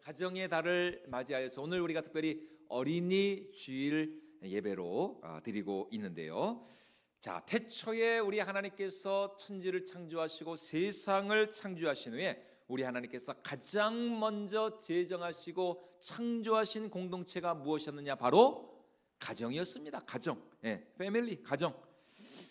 가정의 달을 맞이하여서 오늘 우리가 특별히 어린이 주일 예배로 드리고 있는데요. 자, 태초에 우리 하나님께서 천지를 창조하시고 세상을 창조하신 후에 우리 하나님께서 가장 먼저 제정하시고 창조하신 공동체가 무엇이었느냐? 바로 가정이었습니다. 가정, 패밀리, 가정.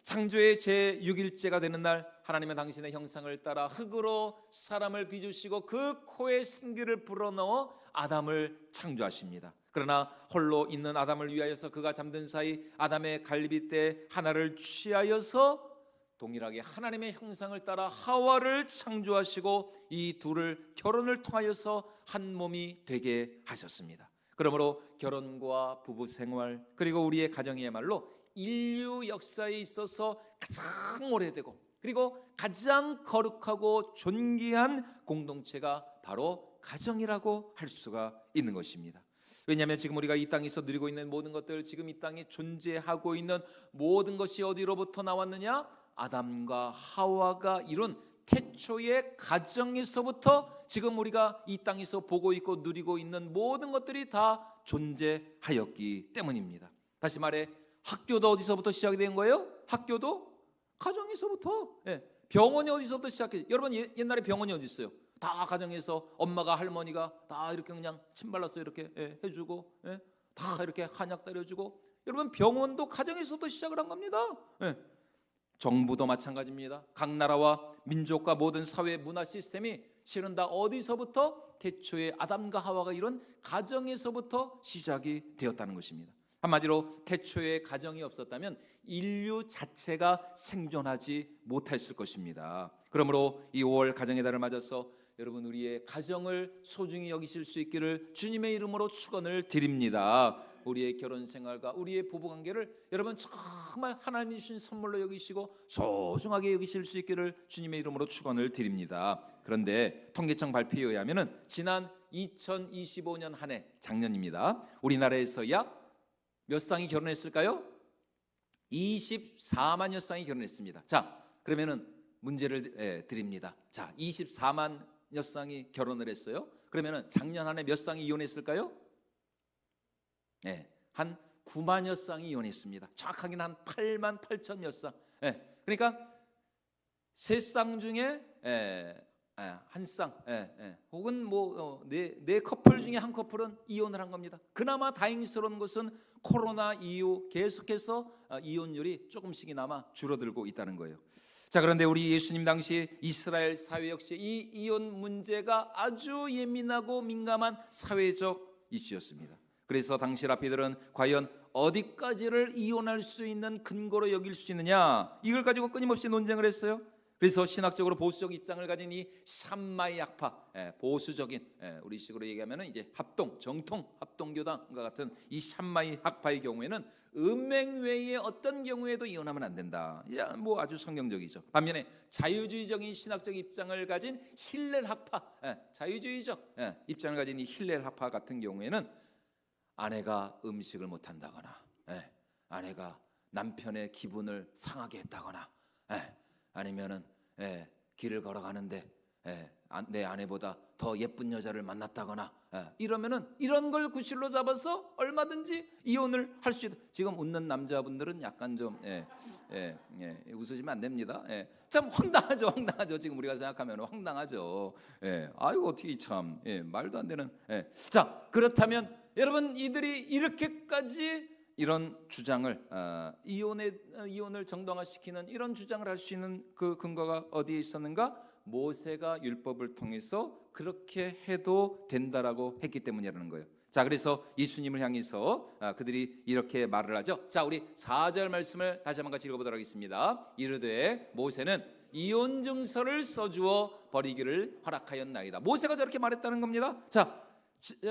창조의 제6일째가 되는 날 하나님은 당신의 형상을 따라 흙으로 사람을 빚으시고 그 코에 생기를 불어넣어 아담을 창조하십니다. 그러나 홀로 있는 아담을 위하여서 그가 잠든 사이 아담의 갈비뼈 하나를 취하여서 동일하게 하나님의 형상을 따라 하와를 창조하시고 이 둘을 결혼을 통하여서 한 몸이 되게 하셨습니다. 그러므로 결혼과 부부 생활 그리고 우리의 가정이야말로 인류 역사에 있어서 가장 오래되고 그리고 가장 거룩하고 존귀한 공동체가 바로 가정이라고 할 수가 있는 것입니다. 왜냐하면 지금 우리가 이 땅에서 누리고 있는 모든 것들, 지금 이 땅에 존재하고 있는 모든 것이 어디로부터 나왔느냐? 아담과 하와가 이룬 태초의 가정에서부터 지금 우리가 이 땅에서 보고 있고 누리고 있는 모든 것들이 다 존재하였기 때문입니다. 다시 말해 학교도 어디서부터 시작이 된 거예요? 학교도 가정에서부터. 병원이 어디서부터 시작해요? 여러분 옛날에 병원이 어디 있어요? 다 가정에서 엄마가 할머니가 다 이렇게 그냥 침 발라서 이렇게 해주고 다 이렇게 한약 때려주고. 여러분 병원도 가정에서부터 시작을 한 겁니다. 정부도 마찬가지입니다. 각 나라와 민족과 모든 사회 문화 시스템이 실은 다 어디서부터? 태초에 아담과 하와가 이룬 가정에서부터 시작이 되었다는 것입니다. 한마디로 태초에 가정이 없었다면 인류 자체가 생존하지 못했을 것입니다. 그러므로 이 5월 가정의 달을 맞아서 여러분 우리의 가정을 소중히 여기실 수 있기를 주님의 이름으로 축원을 드립니다. 우리의 결혼 생활과 우리의 부부 관계를 여러분 정말 하나님이 주신 선물로 여기시고 소중하게 여기실 수 있기를 주님의 이름으로 축원을 드립니다. 그런데 통계청 발표에 의하면은 지난 2025년 한 해 작년입니다. 우리나라에서 약 몇 쌍이 결혼했을까요? 24만여 쌍이 결혼했습니다. 자, 그러면은 문제를 드립니다. 자, 24만여 쌍이 결혼을 했어요. 그러면은 작년 한 해 몇 쌍이 이혼했을까요? 한 9만여 쌍이 이혼했습니다. 정확하게는 한 8만 8천여 쌍. 그러니까 세 쌍 중에 한 쌍, 혹은 네 커플 중에 한 커플은 이혼을 한 겁니다. 그나마 다행스러운 것은 코로나 이후 계속해서 이혼율이 조금씩이나마 줄어들고 있다는 거예요. 자, 그런데 우리 예수님 당시 이스라엘 사회 역시 이 이혼 문제가 아주 예민하고 민감한 사회적 이슈였습니다. 그래서 당시 랍비들은 과연 어디까지를 이혼할 수 있는 근거로 여길 수 있느냐, 이걸 가지고 끊임없이 논쟁을 했어요. 그래서 신학적으로 보수적 입장을 가진 이 삼마이 학파, 보수적인 우리식으로 얘기하면 이제 합동, 정통 합동교당과 같은 이 삼마이 학파의 경우에는 음행 외에 어떤 경우에도 이혼하면 안 된다. 뭐 아주 성경적이죠. 반면에 자유주의적인 신학적 입장을 가진 힐렐 학파, 자유주의적 입장을 가진 이 힐렐 학파 같은 경우에는 아내가 음식을 못 한다거나, 아내가 남편의 기분을 상하게 했다거나, 아니면은 길을 걸어가는데 내 아내보다 더 예쁜 여자를 만났다거나 이러면은 이런 걸 구실로 잡아서 얼마든지 이혼을 할 수 있다. 지금 웃는 남자분들은 약간 좀 웃으시면 안 됩니다. 참 황당하죠. 지금 우리가 생각하면 황당하죠. 아이고 어떻게 참 말도 안 되는. 자, 그렇다면 여러분 이들이 이렇게까지 이런 주장을 이혼을 정당화시키는 이런 주장을 할 수 있는 그 근거가 어디에 있었는가? 모세가 율법을 통해서 그렇게 해도 된다라고 했기 때문이라는 거예요. 자, 그래서 예수님을 향해서 그들이 이렇게 말을 하죠. 자, 우리 4절 말씀을 다시 한번 같이 읽어보도록 하겠습니다. 이르되 모세는 이혼 증서를 써주어 버리기를 허락하였나이다. 모세가 저렇게 말했다는 겁니다. 자,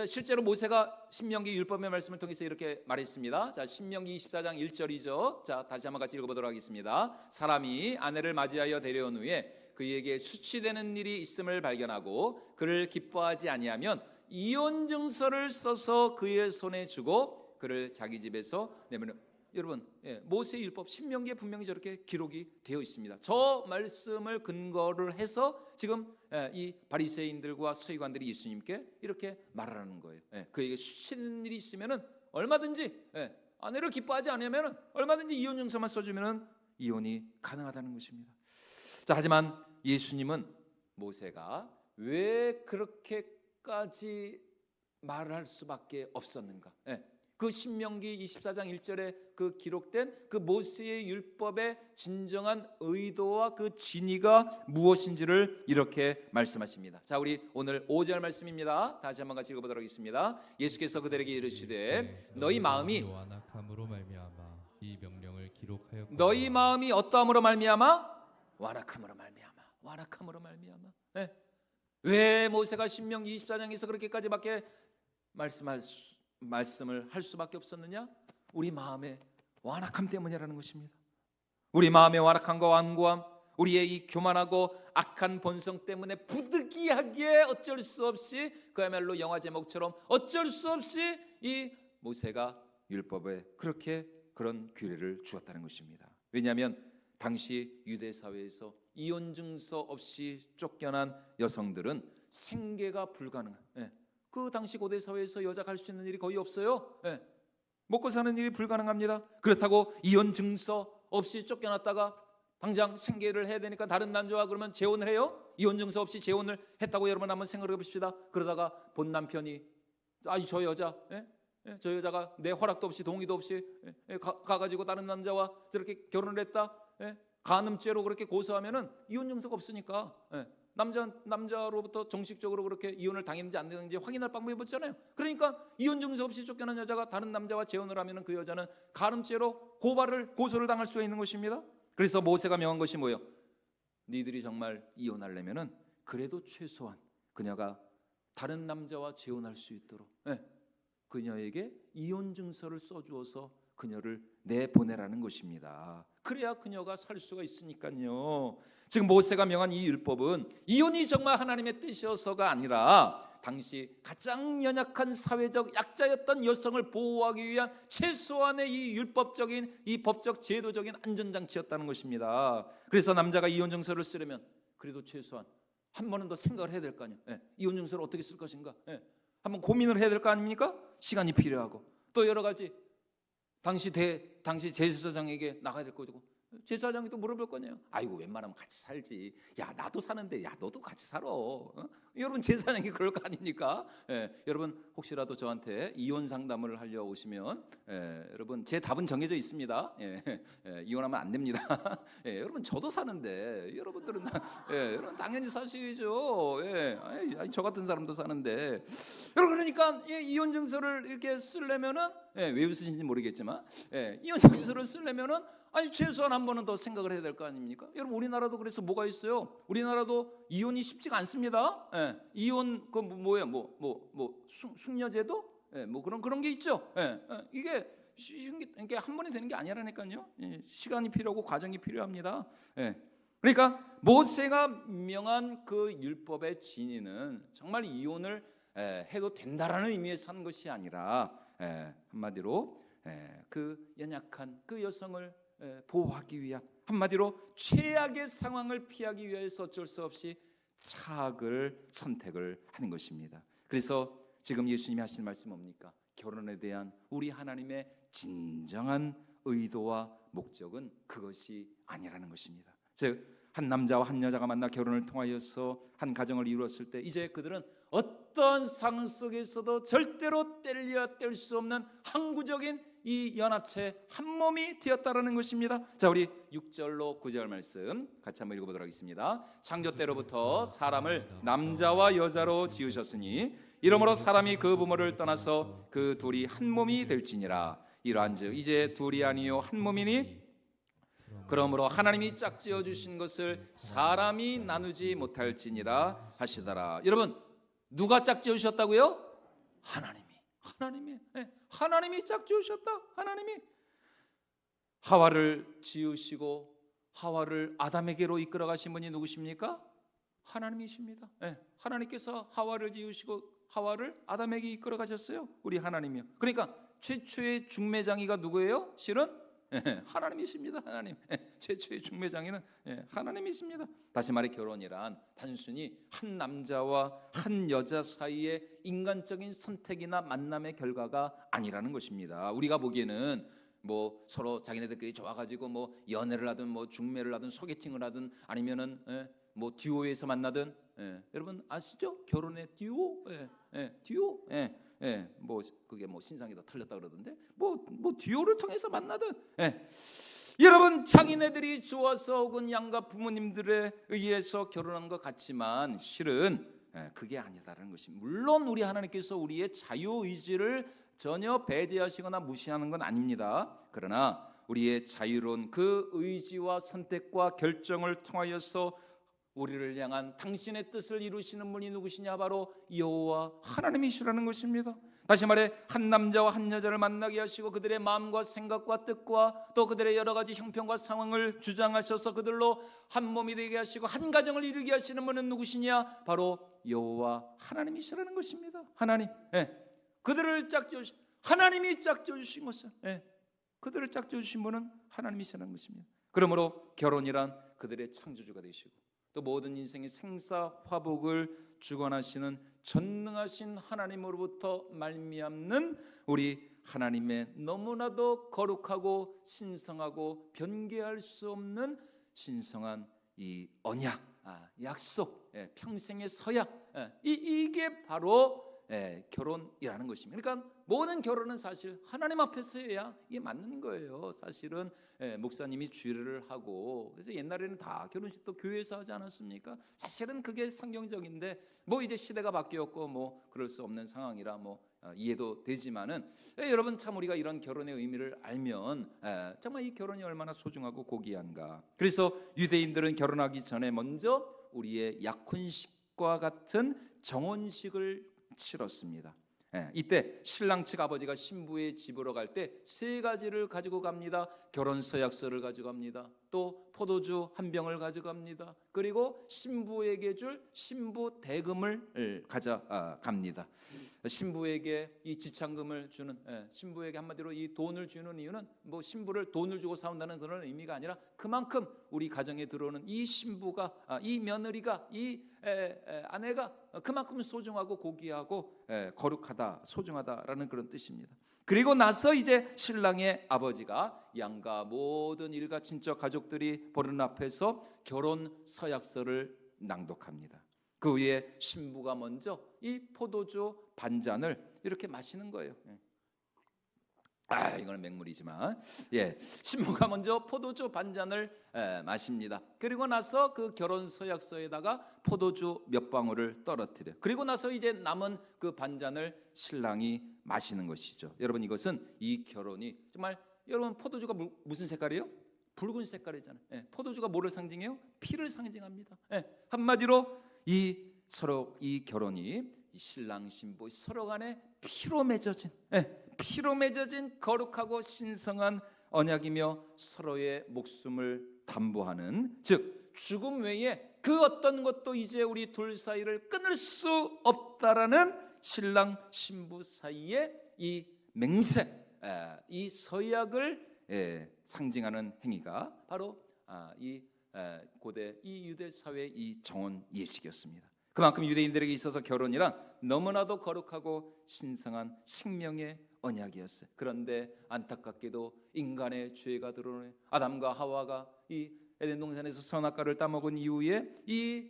실제로 모세가 신명기 율법의 말씀을 통해서 이렇게 말했습니다. 자, 신명기 24장 1절이죠. 자, 다시 한번 같이 읽어보도록 하겠습니다. 사람이 아내를 맞이하여 데려온 후에 그에게 수치되는 일이 있음을 발견하고 그를 기뻐하지 아니하면 이혼 증서를 써서 그의 손에 주고 그를 자기 집에서 내보내. 여러분, 모세의 율법 신명기에 분명히 저렇게 기록이 되어 있습니다. 저 말씀을 근거를 해서 지금 이 바리새인들과 서기관들이 예수님께 이렇게 말하는 거예요. 그에게 수치는 일이 있으면은 얼마든지, 아내를 기뻐하지 않으면은 얼마든지 이혼 증서만 써주면은 이혼이 가능하다는 것입니다. 자, 하지만 예수님은 모세가 왜 그렇게까지 말을 할 수밖에 없었는가? 그 신명기 24장 1절에 그 기록된 그 모세의 율법의 진정한 의도와 그 진의가 무엇인지를 이렇게 말씀하십니다. 자, 우리 오늘 5절 말씀입니다. 다시 한번 같이 읽어보도록 하겠습니다. 예수께서 그들에게 이르시되 너희 마음이 완악함으로 말미암아 이 명령을 기록하여 너희 마음이 어떠함으로 말미암아? 완악함으로 말미암아. 완악함으로 말미암아. 왜 모세가 신명기 24장에서 그렇게까지밖에 말씀을 할 수밖에 없었느냐? 우리 마음의 완악함 때문이라는 것입니다. 우리 마음의 완악함과 완고함, 우리의 이 교만하고 악한 본성 때문에 부득이하게 어쩔 수 없이, 그야말로 영화 제목처럼 어쩔 수 없이 이 모세가 율법에 그렇게 그런 규례를 주었다는 것입니다. 왜냐하면 당시 유대 사회에서 이혼 증서 없이 쫓겨난 여성들은 생계가 불가능한, 그 당시 고대 사회에서 여자가 할 수 있는 일이 거의 없어요. 먹고 사는 일이 불가능합니다. 그렇다고 이혼 증서 없이 쫓겨났다가 당장 생계를 해야 되니까 다른 남자와 그러면 재혼을 해요? 이혼 증서 없이 재혼을 했다고 여러분 한번 생각해 봅시다. 그러다가 본 남편이 저 여자가 내 허락도 없이 동의도 없이 가가지고 다른 남자와 저렇게 결혼을 했다, 간음죄로 그렇게 고소하면은 이혼 증서가 없으니까 남자로부터 정식적으로 그렇게 이혼을 당했는지 안 당했는지 확인할 방법이 없잖아요. 그러니까 이혼 증서 없이 쫓겨난 여자가 다른 남자와 재혼을 하면은 그 여자는 간음죄로 고소를 당할 수가 있는 것입니다. 그래서 모세가 명한 것이 뭐예요? 니들이 정말 이혼하려면은 그래도 최소한 그녀가 다른 남자와 재혼할 수 있도록 그녀에게 이혼 증서를 써주어서 그녀를 내보내라는 것입니다. 그래야 그녀가 살 수가 있으니까요. 지금 모세가 명한 이 율법은 이혼이 정말 하나님의 뜻이어서가 아니라 당시 가장 연약한 사회적 약자였던 여성을 보호하기 위한 최소한의 이 율법적인, 이 법적 제도적인 안전장치였다는 것입니다. 그래서 남자가 이혼 증서를 쓰려면 그래도 최소한 한 번은 더 생각을 해야 될 거 아니에요. 이혼 증서를 어떻게 쓸 것인가, 한번 고민을 해야 될 거 아닙니까? 시간이 필요하고 또 여러 가지 당시 제사장에게 나가야 될 거고, 제사장이 또 물어볼 거네요. 아이고 웬만하면 같이 살지. 야 나도 사는데 야 너도 같이 살아. 여러분 제사장이 그럴 거 아닙니까? 여러분 혹시라도 저한테 이혼 상담을 하려 오시면 여러분 제 답은 정해져 있습니다. 이혼하면 안 됩니다. 여러분 저도 사는데 여러분들은 여러분 당연히 사셔야죠. 저 같은 사람도 사는데 여러분, 그러니까 이혼 증서를 이렇게 쓰려면은 왜 웃으신지 모르겠지만 이혼 증서를 쓰려면은 최소한 한 번은 더 생각을 해야 될 거 아닙니까? 여러분 우리나라도 그래서 뭐가 있어요? 우리나라도 이혼이 쉽지가 않습니다. 이혼 그 뭐예요? 숙녀제도? 뭐 그런 게 있죠. 이게 이게 한 번에 되는 게 아니라니까요. 시간이 필요하고 과정이 필요합니다. 그러니까 모세가 명한 그 율법의 진의는 정말 이혼을 해도 된다라는 의미에서 한 것이 아니라 한마디로 그 연약한 그 여성을 보호하기 위한, 한마디로 최악의 상황을 피하기 위해서 어쩔 수 없이 차악을 선택을 하는 것입니다. 그래서 지금 예수님이 하시는 말씀 뭡니까? 결혼에 대한 우리 하나님의 진정한 의도와 목적은 그것이 아니라는 것입니다. 즉 한 남자와 한 여자가 만나 결혼을 통하여서 한 가정을 이루었을 때 이제 그들은 어떠한 상황 속에서도 절대로 뗄 수 없는 항구적인 이 연합체 한 몸이 되었다라는 것입니다. 자, 우리 6절로 9절 말씀 같이 한번 읽어보도록 하겠습니다. 창조 때로부터 사람을 남자와 여자로 지으셨으니 이러므로 사람이 그 부모를 떠나서 그 둘이 한 몸이 될지니라. 이러한즉 이제 둘이 아니요 한 몸이니 그러므로 하나님이 짝지어 주신 것을 사람이 나누지 못할지니라 하시더라. 여러분 누가 짝지어 주셨다고요? 하나님이 짝지으셨다. 하나님이 하와를 지으시고 하와를 아담에게로 이끌어 가신 분이 누구십니까? 하나님이십니다. 하나님께서 하와를 지으시고 하와를 아담에게 이끌어 가셨어요. 우리 하나님이요. 그러니까 최초의 중매장이가 누구예요? 실은 하나님이십니다. 하나님. 최초의 중매장에는 하나님이십니다. 다시 말해 결혼이란 단순히 한 남자와 한 여자 사이의 인간적인 선택이나 만남의 결과가 아니라는 것입니다. 우리가 보기에는 뭐 서로 자기네들끼리 좋아가지고 뭐 연애를 하든 뭐 중매를 하든 소개팅을 하든 아니면은 뭐 듀오에서 만나든 여러분 아시죠? 결혼의 듀오, 듀오, 뭐 그게 뭐 신상이 다 틀렸다 그러던데 뭐 듀오를 통해서 만나든 여러분 자기네들이 좋아서 혹은 양가 부모님들에 의해서 결혼한 것 같지만 실은 그게 아니다라는 것입니다. 물론 우리 하나님께서 우리의 자유 의지를 전혀 배제하시거나 무시하는 건 아닙니다. 그러나 우리의 자유로운 그 의지와 선택과 결정을 통하여서 우리를 향한 당신의 뜻을 이루시는 분이 누구시냐? 바로 여호와 하나님이시라는 것입니다. 다시 말해 한 남자와 한 여자를 만나게 하시고 그들의 마음과 생각과 뜻과 또 그들의 여러 가지 형편과 상황을 주장하셔서 그들로 한 몸이 되게 하시고 한 가정을 이루게 하시는 분은 누구시냐? 바로 여호와 하나님이시라는 것입니다. 하나님, 그들을 짝지으신 하나님이 짝지으신 것은 그들을 짝지으신 분은 하나님이시라는 것입니다. 그러므로 결혼이란 그들의 창조주가 되시고 또 모든 인생의 생사화복을 주관하시는 전능하신 하나님으로부터 말미암는 우리 하나님의 너무나도 거룩하고 신성하고 변개할 수 없는 신성한 이 언약, 약속, 평생의 서약, 이게 바로 결혼이라는 것입니다. 그러니까 모든 결혼은 사실 하나님 앞에서 해야 이게 맞는 거예요. 사실은 목사님이 주례를 하고 그래서 옛날에는 다 결혼식도 교회에서 하지 않았습니까? 사실은 그게 성경적인데 뭐 이제 시대가 바뀌었고 뭐 그럴 수 없는 상황이라 뭐 이해도 되지만은 여러분 참 우리가 이런 결혼의 의미를 알면 정말 이 결혼이 얼마나 소중하고 고귀한가. 그래서 유대인들은 결혼하기 전에 먼저 우리의 약혼식과 같은 정혼식을 치렀습니다. 이때 신랑 측 아버지가 신부의 집으로 갈 때 세 가지를 가지고 갑니다. 결혼 서약서를 가져갑니다. 또 포도주 한 병을 가져갑니다. 그리고 신부에게 줄 신부 대금을 가져갑니다. 신부에게 이 지참금을 주는 신부에게 한마디로 이 돈을 주는 이유는 뭐 신부를 돈을 주고 사온다는 그런 의미가 아니라 그만큼 우리 가정에 들어오는 이 신부가 이 며느리가 이 아내가 그만큼 소중하고 고귀하고 거룩하다 소중하다라는 그런 뜻입니다. 그리고 나서 이제 신랑의 아버지가 양가 모든 일가 친척 가족들이 보는 앞에서 결혼 서약서를 낭독합니다. 그 위에 신부가 먼저 이 포도주 반잔을 이렇게 마시는 거예요. 이거는 맹물이지만 신부가 먼저 포도주 반잔을 마십니다. 그리고 나서 그 결혼 서약서에다가 포도주 몇 방울을 떨어뜨려. 그리고 나서 이제 남은 그 반잔을 신랑이 마시는 것이죠. 여러분 이것은 이 결혼이 정말 여러분 포도주가 무슨 색깔이에요? 붉은 색깔이잖아요. 포도주가 뭐를 상징해요? 피를 상징합니다. 한마디로 이 서로 이 결혼이 이 신랑 신부 서로 간에 피로 맺어진 거룩하고 신성한 언약이며 서로의 목숨을 담보하는 즉 죽음 외에 그 어떤 것도 이제 우리 둘 사이를 끊을 수 없다라는 신랑 신부 사이의 이 맹세, 이 서약을 상징하는 행위가 바로 이 고대 이 유대 사회의 이 정혼 예식이었습니다. 그만큼 유대인들에게 있어서 결혼이란 너무나도 거룩하고 신성한 생명의 언약이었어요. 그런데 안타깝게도 인간의 죄가 들어오는 아담과 하와가 이 에덴 동산에서 선악과를 따먹은 이후에 이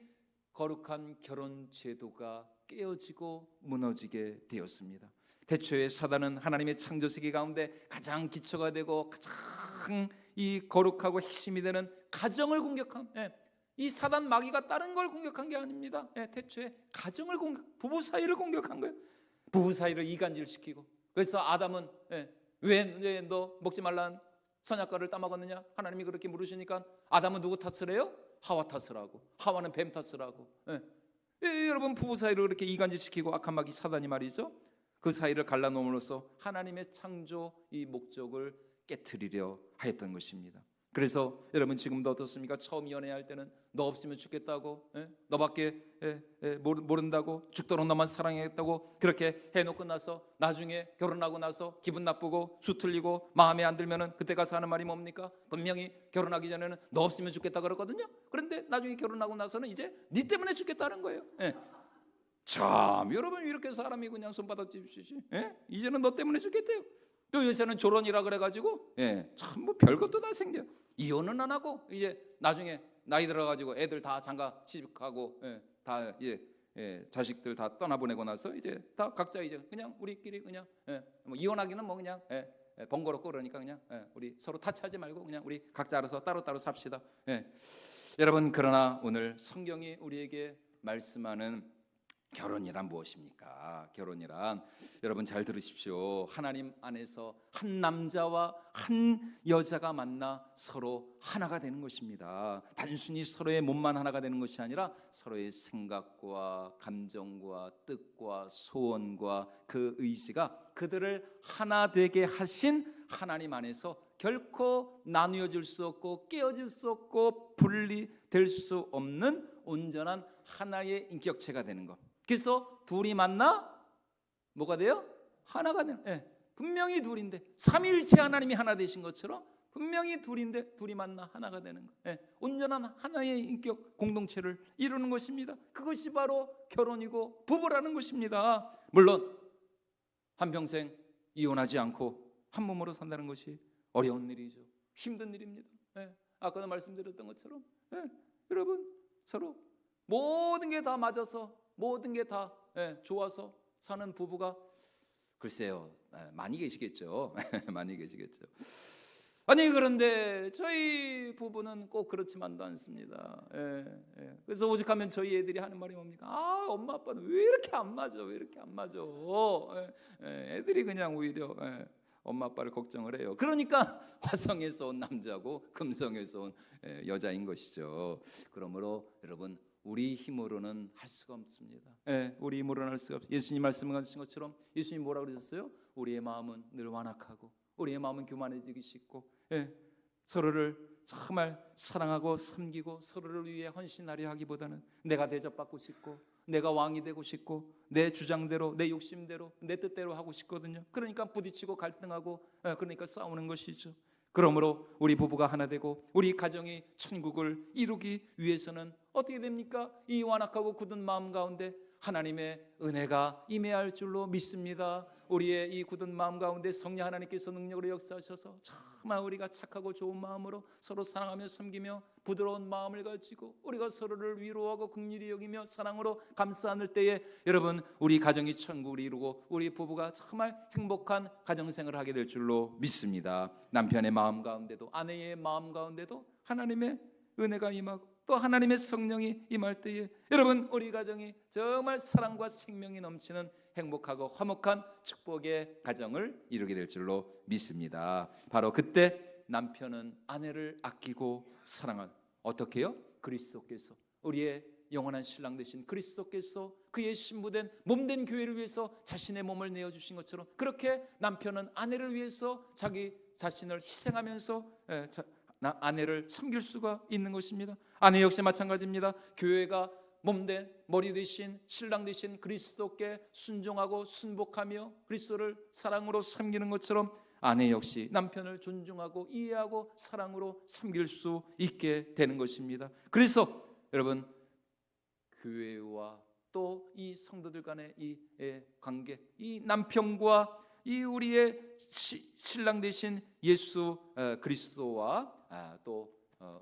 거룩한 결혼 제도가 깨어지고 무너지게 되었습니다. 태초에 사단은 하나님의 창조 세계 가운데 가장 기초가 되고 가장 이 거룩하고 핵심이 되는 가정을 공격한 이 사단 마귀가 다른 걸 공격한 게 아닙니다. 태초에 가정을 부부 사이를 공격한 거예요. 부부 사이를 이간질시키고 그래서 아담은 왜 너 먹지 말라는 선악과를 따먹었느냐? 하나님이 그렇게 물으시니까 아담은 누구 탓을 해요? 하와 탓을 하고 하와는 뱀 탓을 하고 여러분 부부 사이를 그렇게 이간질시키고 악한 마귀 사단이 말이죠. 그 사이를 갈라놓음으로써 하나님의 창조 이 목적을 깨트리려 하였던 것입니다. 그래서 여러분 지금도 어떻습니까? 처음 연애할 때는 너 없으면 죽겠다고, 너밖에 모른다고, 죽도록 너만 사랑하겠다고 그렇게 해놓고 나서 나중에 결혼하고 나서 기분 나쁘고 수 틀리고 마음에 안 들면은 그때 가서 하는 말이 뭡니까? 분명히 결혼하기 전에는 너 없으면 죽겠다 그러거든요. 그런데 나중에 결혼하고 나서는 이제 네 때문에 죽겠다는 거예요. 참 여러분 이렇게 사람이 그냥 손바닥 짚듯이 이제는 너 때문에 죽겠대요. 또 요새는 조론이라 그래가지고 참 뭐 별것도 다 생겨. 이혼은 안 하고 이제 나중에 나이 들어가지고 애들 다 장가 시집가고 다 자식들 다 떠나보내고 나서 이제 다 각자 이제 그냥 우리끼리 그냥 뭐 이혼하기는 뭐 그냥 번거롭고 그러니까 그냥 우리 서로 타치하지 말고 그냥 우리 각자 알아서 따로따로 삽시다. 여러분 그러나 오늘 성경이 우리에게 말씀하는 결혼이란 무엇입니까? 결혼이란 여러분 잘 들으십시오. 하나님 안에서 한 남자와 한 여자가 만나 서로 하나가 되는 것입니다. 단순히 서로의 몸만 하나가 되는 것이 아니라 서로의 생각과 감정과 뜻과 소원과 그 의지가 그들을 하나 되게 하신 하나님 안에서 결코 나누어질 수 없고 깨어질 수 없고 분리될 수 없는 온전한 하나의 인격체가 되는 것. 그래서 둘이 만나 뭐가 돼요? 하나가 되는. 분명히 둘인데 삼위일체 하나님이 하나 되신 것처럼 분명히 둘인데 둘이 만나 하나가 되는 것. 온전한 하나의 인격 공동체를 이루는 것입니다. 그것이 바로 결혼이고 부부라는 것입니다. 물론 한평생 이혼하지 않고 한 몸으로 산다는 것이 어려운 일이죠. 힘든 일입니다. 아까도 말씀드렸던 것처럼 여러분 서로 모든 게 다 맞아서 모든 게 다 좋아서 사는 부부가 글쎄요 많이 계시겠죠. 많이 계시겠죠. 아니 그런데 저희 부부는 꼭 그렇지만도 않습니다. 그래서 오죽하면 저희 애들이 하는 말이 뭡니까? 아 엄마 아빠는 왜 이렇게 안 맞아? 왜 이렇게 안 맞아? 애들이 그냥 오히려 엄마 아빠를 걱정을 해요. 그러니까 화성에서 온 남자고 금성에서 온 여자인 것이죠. 그러므로 여러분 우리 힘으로는 할 수가 없습니다. 우리 힘으로는 할 수가 없어요. 예수님 말씀하신 것처럼 예수님 뭐라고 그러셨어요? 우리의 마음은 늘 완악하고 우리의 마음은 교만해지기 쉽고 서로를 정말 사랑하고 섬기고 서로를 위해 헌신하려 하기보다는 내가 대접받고 싶고 내가 왕이 되고 싶고 내 주장대로 내 욕심대로 내 뜻대로 하고 싶거든요. 그러니까 부딪히고 갈등하고 그러니까 싸우는 것이죠. 그러므로 우리 부부가 하나 되고 우리 가정이 천국을 이루기 위해서는 어떻게 됩니까? 이 완악하고 굳은 마음 가운데 하나님의 은혜가 임해할 줄로 믿습니다. 우리의 이 굳은 마음 가운데 성령 하나님께서 능력으로 역사하셔서 정말 우리가 착하고 좋은 마음으로 서로 사랑하며 섬기며 부드러운 마음을 가지고 우리가 서로를 위로하고 긍휼히 여기며 사랑으로 감싸 안을 때에 여러분 우리 가정이 천국을 이루고 우리 부부가 정말 행복한 가정생활을 하게 될 줄로 믿습니다. 남편의 마음 가운데도 아내의 마음 가운데도 하나님의 은혜가 임하고 또 하나님의 성령이 임할 때에 여러분 우리 가정이 정말 사랑과 생명이 넘치는 행복하고 화목한 축복의 가정을 이루게 될 줄로 믿습니다. 바로 그때 남편은 아내를 아끼고 사랑한 어떻게 해요? 그리스도께서 우리의 영원한 신랑 되신 그리스도께서 그의 신부된 몸된 교회를 위해서 자신의 몸을 내어주신 것처럼 그렇게 남편은 아내를 위해서 자기 자신을 희생하면서 아내를 섬길 수가 있는 것입니다. 아내 역시 마찬가지입니다. 교회가 몸된 머리 되신 신랑 되신 그리스도께 순종하고 순복하며 그리스도를 사랑으로 섬기는 것처럼 아내 역시 남편을 존중하고 이해하고 사랑으로 섬길 수 있게 되는 것입니다. 그래서 여러분 교회와 또 이 성도들 간의 이 관계, 이 남편과 이 우리의 신랑 되신 예수 그리스도와 또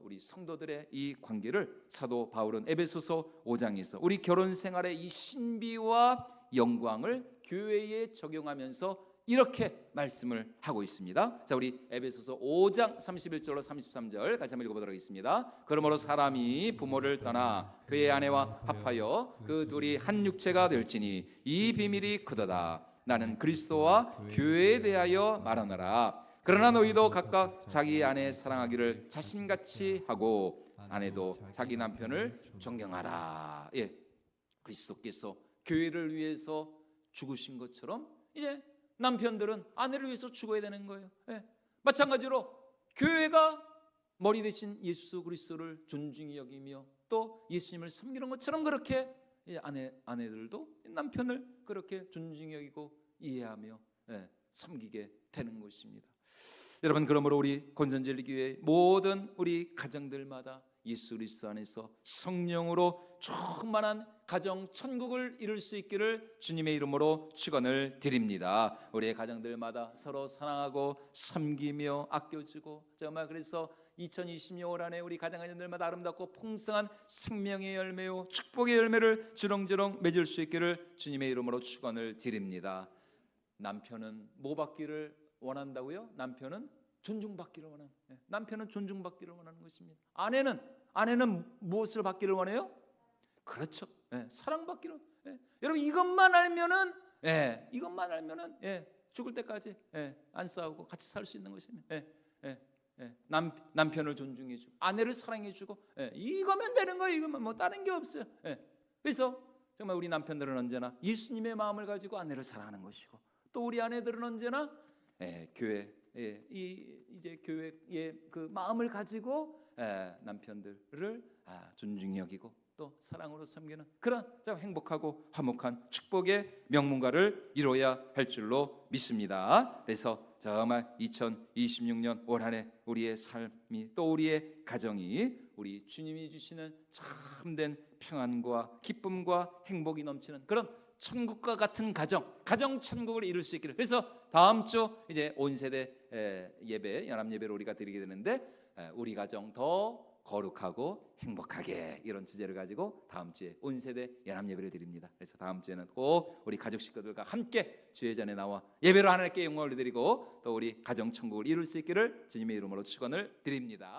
우리 성도들의 이 관계를 사도 바울은 에베소서 5장에서 우리 결혼 생활의 이 신비와 영광을 교회에 적용하면서 이렇게 말씀을 하고 있습니다. 자, 우리 에베소서 5장 31절로 33절 같이 한번 읽어보도록 하겠습니다. 그러므로 사람이 부모를 떠나 그의 아내와 합하여 그 둘이 한 육체가 될지니 이 비밀이 크도다. 나는 그리스도와 교회에 대하여 말하노라. 그러나 너희도 각각 자기 아내 사랑하기를 자신같이 하고 아내도 자기 남편을 존경하라. 그리스도께서 교회를 위해서 죽으신 것처럼 이제 남편들은 아내를 위해서 죽어야 되는 거예요. 마찬가지로 교회가 머리 대신 예수 그리스도를 존중히 여기며 또 예수님을 섬기는 것처럼 그렇게 아내들도 남편을 그렇게 존중히 여기고 이해하며 섬기게 되는 것입니다. 여러분, 그러므로 우리 건전젤리교회 모든 우리 가정들마다 예수 그리스도 안에서 성령으로 충만한 가정 천국을 이룰 수 있기를 주님의 이름으로 축원을 드립니다. 우리의 가정들마다 서로 사랑하고 섬기며 아껴주고, 정말 그래서 2020년 올 한해 우리 가정들마다 아름답고 풍성한 생명의 열매요 축복의 열매를 주렁주렁 맺을 수 있기를 주님의 이름으로 축원을 드립니다. 남편은 뭐 받기를 원한다고요? 남편은 존중받기를 원하는, 남편은 존중받기를 원하는 것입니다. 아내는 무엇을 받기를 원해요? 그렇죠. 사랑받기를. 여러분, 이것만 알면은 죽을 때까지 안 싸우고 같이 살 수 있는 것입니다. 남편을 존중해주고 아내를 사랑해주고 이거면 되는 거예요. 이거면 뭐 다른 게 없어요. 그래서 정말 우리 남편들은 언제나 예수님의 마음을 가지고 아내를 사랑하는 것이고, 또 우리 아내들은 언제나 교회 이제 교회의 그 마음을 가지고 남편들을 존중히 여기고 또 사랑으로 섬기는 그런 참 행복하고 화목한 축복의 명문가를 이뤄야 할 줄로 믿습니다. 그래서 정말 2026년 올 한해 우리의 삶이 또 우리의 가정이 우리 주님이 주시는 참된 평안과 기쁨과 행복이 넘치는 그런 천국과 같은 가정 천국을 이룰 수 있기를. 그래서 다음 주 이제 온 세대 예배, 연합 예배를 우리가 드리게 되는데, 우리 가정 더 거룩하고 행복하게, 이런 주제를 가지고 다음 주에 온 세대 연합 예배를 드립니다. 그래서 다음 주에는 꼭 우리 가족 식구들과 함께 주의 전에 나와 예배로 하나님께 영광을 드리고 또 우리 가정 천국을 이룰 수 있기를 주님의 이름으로 축원을 드립니다.